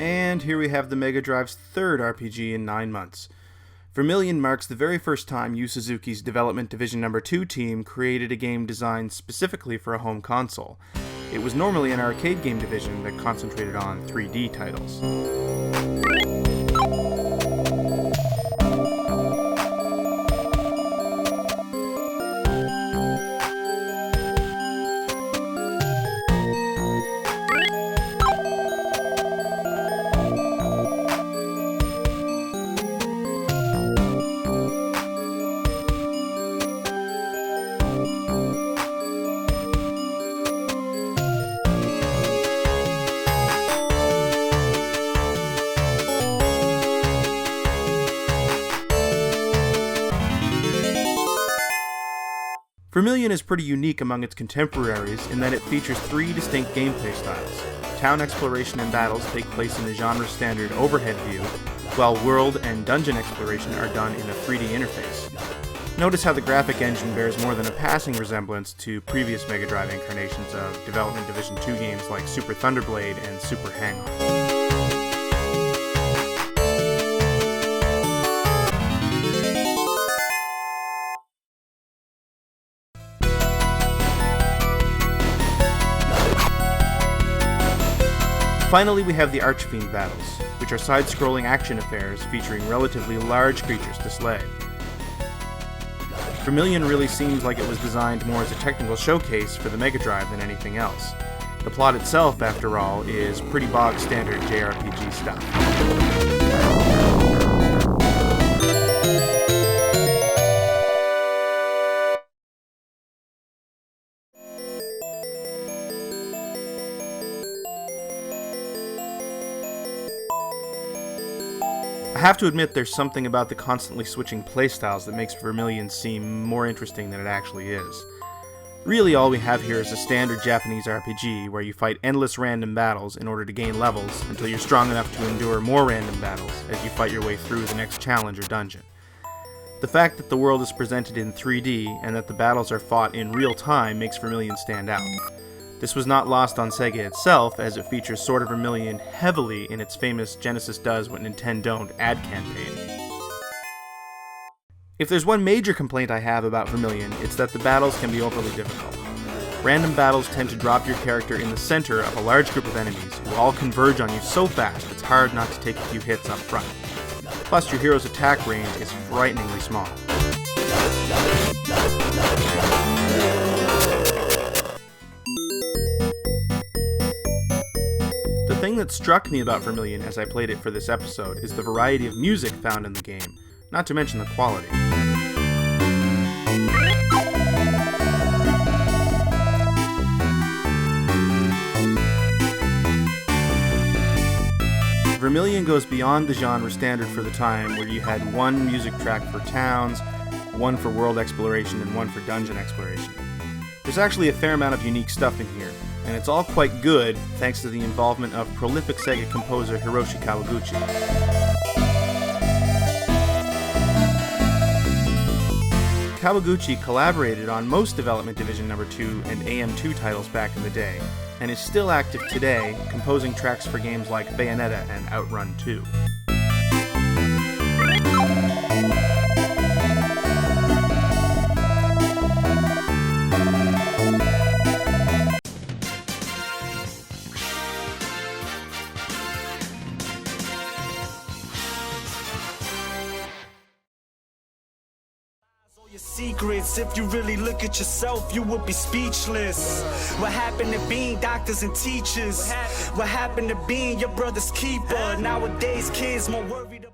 And here we have the Mega Drive's third RPG in 9 months. Vermilion marks the very first time Suzuki's Development Division No. 2 team created a game designed specifically for a home console. It was normally an arcade game division that concentrated on 3D titles. Vermilion is pretty unique among its contemporaries in that it features 3 distinct gameplay styles. Town exploration and battles take place in a genre-standard overhead view, while world and dungeon exploration are done in a 3D interface. Notice how the graphic engine bears more than a passing resemblance to previous Mega Drive incarnations of Development Division 2 games like Super Thunderblade and Super Hang-On. Finally, we have the Archfiend battles, which are side-scrolling action affairs featuring relatively large creatures to slay. Vermilion really seems like it was designed more as a technical showcase for the Mega Drive than anything else. The plot itself, after all, is pretty bog-standard JRPG stuff. I have to admit there's something about the constantly switching playstyles that makes Vermilion seem more interesting than it actually is. Really all we have here is a standard Japanese RPG where you fight endless random battles in order to gain levels until you're strong enough to endure more random battles as you fight your way through the next challenge or dungeon. The fact that the world is presented in 3D and that the battles are fought in real time makes Vermilion stand out. This was not lost on Sega itself, as it features Sword of Vermilion heavily in its famous Genesis Does What Nintendo Don't ad campaign. If there's one major complaint I have about Vermilion, it's that the battles can be overly difficult. Random battles tend to drop your character in the center of a large group of enemies who all converge on you so fast it's hard not to take a few hits up front. Plus, your hero's attack range is frighteningly small. The thing that struck me about Vermilion as I played it for this episode is the variety of music found in the game, not to mention the quality. Vermilion goes beyond the genre standard for the time, where you had one music track for towns, one for world exploration, and one for dungeon exploration. There's actually a fair amount of unique stuff in here, and it's all quite good thanks to the involvement of prolific Sega composer Hiroshi Kawaguchi. Kawaguchi collaborated on most Development Division No. 2 and AM2 titles back in the day, and is still active today, composing tracks for games like Bayonetta and Outrun 2. Your secrets, if you really look at yourself, you would be speechless. What happened to being doctors and teachers? What happened to being your brother's keeper? Nowadays kids more worried